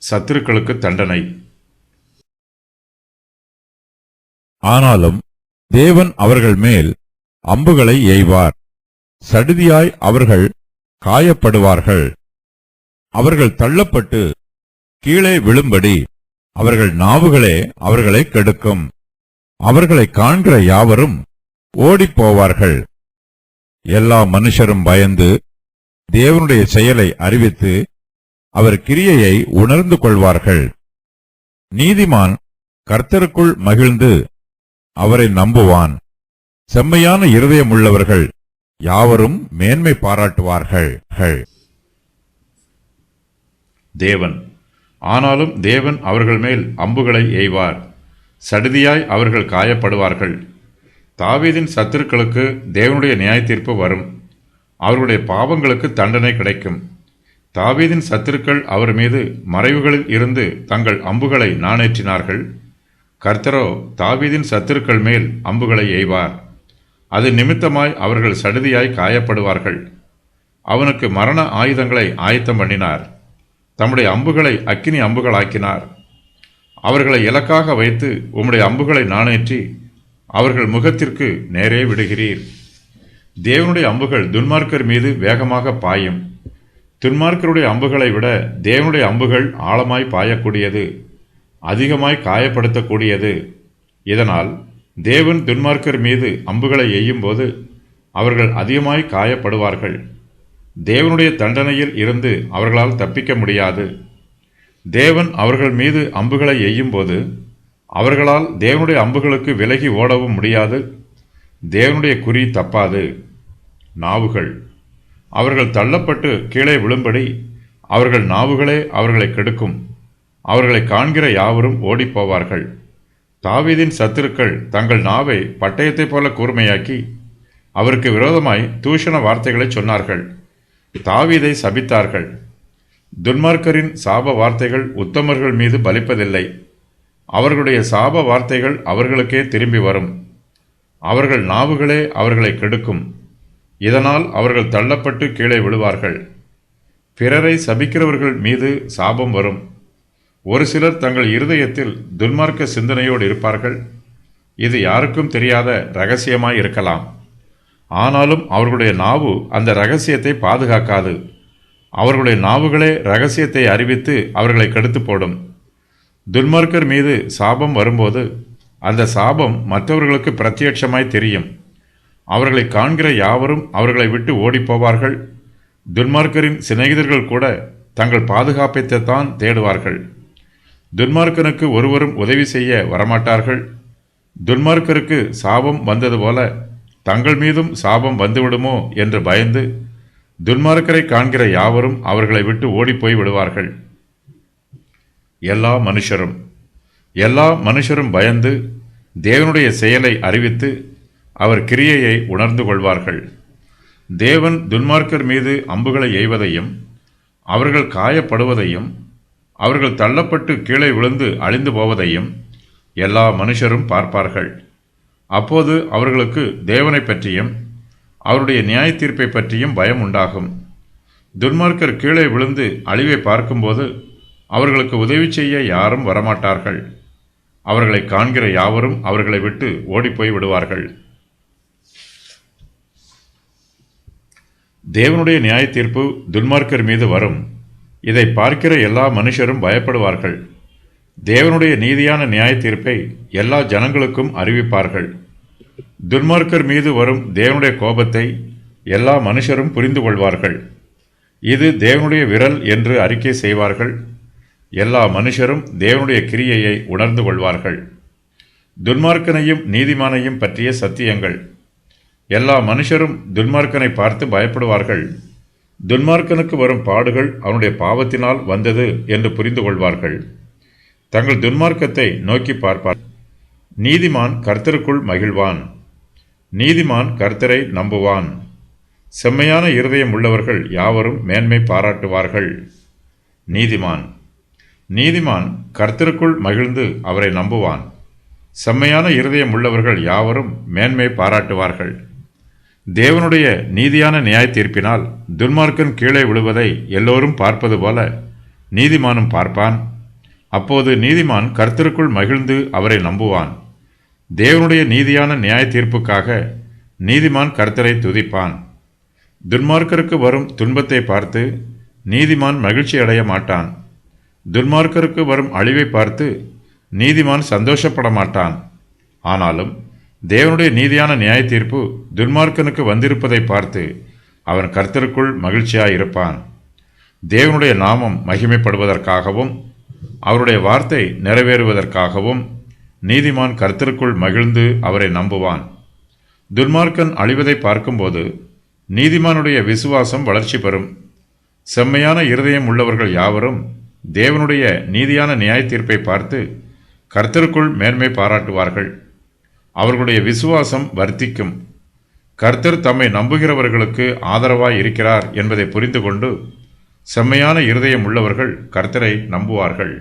சத்துருக்களுக்கு தண்டனை. ஆனாலும் தேவன் அவர்கள் மேல் அம்புகளை எய்வார். சடுதியாய் அவர்கள் காயப்படுவார்கள். அவர்கள் தள்ளப்பட்டு கீழே விழும்படி அவர்கள் நாவுகளே அவர்களை கெடுக்கும். அவர்களை காண்கிற யாவரும் ஓடிப்போவார்கள். எல்லா மனுஷரும் பயந்து தேவனுடைய செயலை அறிவித்து அவர் கிரியையை உணர்ந்து கொள்வார்கள். நீதிமான் கர்த்தருக்குள் மகிழ்ந்து அவரை நம்புவான். செம்மையான இருதயமுள்ளவர்கள் யாவரும் மேன்மை பாராட்டுவார்கள். தேவன் ஆனாலும் தேவன் அவர்கள் மேல் அம்புகளை எய்வார். சடுதியாய் அவர்கள் காயப்படுவார்கள். தாவீதின் சத்துருக்களுக்கு தேவனுடைய நியாயத்தீர்ப்பு வரும். அவர்களுடைய பாவங்களுக்கு தண்டனை கிடைக்கும். தாவீதின் சத்துருக்கள் அவர் மீது மறைவுகளில் இருந்து தங்கள் அம்புகளை நாணேற்றினார்கள். கர்த்தரோ தாவீதின் சத்துருக்கள் மேல் அம்புகளை எய்வார். அது நிமித்தமாய் அவர்கள் சடுதியாய் காயப்படுவார்கள். அவனுக்கு மரண ஆயுதங்களை ஆயத்தம் பண்ணினார். தம்முடைய அம்புகளை அக்கினி அம்புகளாக்கினார். அவர்களை இலக்காக வைத்து உம்முடைய அம்புகளை நாணேற்றி அவர்கள் முகத்திற்கு நேரே விடுகிறீர். தேவனுடைய அம்புகள் துன்மார்க்கர் மீது வேகமாக பாயும். துன்மார்க்கருடைய அம்புகளை விட தேவனுடைய அம்புகள் ஆழமாய் பாயக்கூடியது, அதிகமாய் காயப்படுத்தக்கூடியது. இதனால் தேவன் துன்மார்க்கர் மீது அம்புகளை எய்யும் போது அவர்கள் அதிகமாய் காயப்படுவார்கள். தேவனுடைய தண்டனையில் இருந்து அவர்களால் தப்பிக்க முடியாது. தேவன் அவர்கள் மீது அம்புகளை எய்யும் போது அவர்களால் தேவனுடைய அம்புகளுக்கு விலகி ஓடவும் முடியாது. தேவனுடைய குறி தப்பாது. நாவுகள் அவர்கள் தள்ளப்பட்டு கீழே விழும்படி அவர்கள் நாவுகளே அவர்களை கெடுக்கும். அவர்களை காண்கிற யாவரும் ஓடிப்போவார்கள். தாவீதின் சத்துருக்கள் தங்கள் நாவை பட்டயத்தைப் போல கூர்மையாக்கி அவருக்கு விரோதமாய் தூஷண வார்த்தைகளை சொன்னார்கள். தாவீதை சபித்தார்கள். துன்மார்க்கரின் சாப வார்த்தைகள் உத்தமர்கள் மீது பலிப்பதில்லை. அவர்களுடைய சாப வார்த்தைகள் அவர்களுக்கே திரும்பி வரும். அவர்கள் நாவுகளே அவர்களை கெடுக்கும். இதனால் அவர்கள் தள்ளப்பட்டு கீழே விழுவார்கள். பிறரை சபிக்கிறவர்கள் மீது சாபம் வரும். ஒரு சிலர் தங்கள் இருதயத்தில் துன்மார்க்க சிந்தனையோடு இருப்பார்கள். இது யாருக்கும் தெரியாத இரகசியமாய் இருக்கலாம். ஆனாலும் அவர்களுடைய நாவு அந்த இரகசியத்தை பாதுகாக்காது. அவர்களுடைய நாவுகளே இரகசியத்தை அறிவித்து அவர்களை கெடுத்து போடும். துன்மார்க்கர் மீது சாபம் வரும்போது அந்த சாபம் மற்றவர்களுக்கு பிரத்யட்சமாய் தெரியும். அவர்களை காண்கிற யாவரும் அவர்களை விட்டு ஓடிப்போவார்கள். துன்மார்க்கரின் சிநேகிதர்கள் கூட தங்கள் பாதுகாப்பைத்தான் தேடுவார்கள். துன்மார்க்கனுக்கு ஒருவரும் உதவி செய்ய வரமாட்டார்கள். துன்மார்க்கருக்கு சாபம் வந்தது போல தங்கள் மீதும் சாபம் வந்துவிடுமோ என்று பயந்து துன்மார்க்கரை காண்கிற யாவரும் அவர்களை விட்டு ஓடிப்போய் விடுவார்கள். எல்லா மனுஷரும் பயந்து தேவனுடைய செயலை அறிவித்து அவர் கிரியையை உணர்ந்து கொள்வார்கள். தேவன் துன்மார்க்கர் மீது அம்புகளை எய்வதையும் அவர்கள் காயப்படுவதையும் அவர்கள் தள்ளப்பட்டு கீழே விழுந்து அழிந்து போவதையும் எல்லா மனுஷரும் பார்ப்பார்கள். அப்போது அவர்களுக்கு தேவனை பற்றியும் அவருடைய நியாய தீர்ப்பை பற்றியும் பயம் உண்டாகும். துன்மார்க்கர் கீழே விழுந்து அழிவை பார்க்கும்போது அவர்களுக்கு உதவி செய்ய யாரும் வரமாட்டார்கள். அவர்களை காண்கிற யாவரும் அவர்களை விட்டு ஓடிப்போய் விடுவார்கள். தேவனுடைய நியாய தீர்ப்பு துன்மார்க்கர் மீது வரும். இதை பார்க்கிற எல்லா மனுஷரும் பயப்படுவார்கள். தேவனுடைய நீதியான நியாய தீர்ப்பை எல்லா ஜனங்களுக்கும் அறிவிப்பார்கள். துன்மார்க்கர் மீது வரும் தேவனுடைய கோபத்தை எல்லா மனுஷரும் புரிந்து கொள்வார்கள். இது தேவனுடைய விரல் என்று அறிக்கை செய்வார்கள். எல்லா மனுஷரும் தேவனுடைய கிரியையை உணர்ந்து கொள்வார்கள். துன்மார்க்கனையும் நீதிமானையும் பற்றிய சத்தியங்கள். எல்லா மனுஷரும் துன்மார்க்கனை பார்த்து பயப்படுவார்கள். துன்மார்க்கனுக்கு வரும் பாடுகள் அவனுடைய பாவத்தினால் வந்தது என்று புரிந்து கொள்வார்கள். தங்கள் துன்மார்க்கத்தை நோக்கி பார்ப்பார். நீதிமான் கர்த்தருக்குள் மகிழ்வான். நீதிமான் கர்த்தரை நம்புவான். செம்மையான இருதயம் உள்ளவர்கள் யாவரும் மேன்மை பாராட்டுவார்கள். நீதிமான் கர்த்தருக்குள் மகிழ்ந்து அவரை நம்புவான். செம்மையான இருதயம் உள்ளவர்கள் யாவரும் மேன்மை பாராட்டுவார்கள். தேவனுடைய நீதியான நியாய தீர்ப்பினால் துன்மார்க்கன் கீழே விழுவதை எல்லோரும் பார்ப்பது போல நீதிமானும் பார்ப்பான். அப்போது நீதிமான் கர்த்தருக்குள் மகிழ்ந்து அவரை நம்புவான். தேவனுடைய நீதியான நியாய தீர்ப்புக்காக நீதிமான் கர்த்தரை துதிப்பான். துன்மார்க்கருக்கு வரும் துன்பத்தை பார்த்து நீதிமான் மகிழ்ச்சி அடைய மாட்டான். துன்மார்க்கருக்கு வரும் அழிவை பார்த்து நீதிமான் சந்தோஷப்பட மாட்டான். ஆனாலும் தேவனுடைய நீதியான நியாய தீர்ப்பு துன்மார்க்கனுக்கு வந்திருப்பதை பார்த்து அவன் கர்த்தருக்குள் மகிழ்ச்சியாயிருப்பான். தேவனுடைய நாமம் மகிமைப்படுவதற்காகவும் அவருடைய வார்த்தை நிறைவேறுவதற்காகவும் நீதிமான் கர்த்தருக்குள் மகிழ்ந்து அவரை நம்புவான். துன்மார்க்கன் அழிவதை பார்க்கும்போது நீதிமானுடைய விசுவாசம் வளர்ச்சி பெறும். செம்மையான இருதயம் உள்ளவர்கள் யாவரும் தேவனுடைய நீதியான நியாய தீர்ப்பை பார்த்து கர்த்தருக்குள் மேன்மை பாராட்டுவார்கள். அவர்களுடைய விசுவாசம் வர்த்திக்கும். கர்த்தர் தம்மை நம்புகிறவர்களுக்கு ஆதரவாய் இருக்கிறார் என்பதை புரிந்து கொண்டு செம்மையான இருதயம் உள்ளவர்கள் கர்த்தரை நம்புவார்கள்.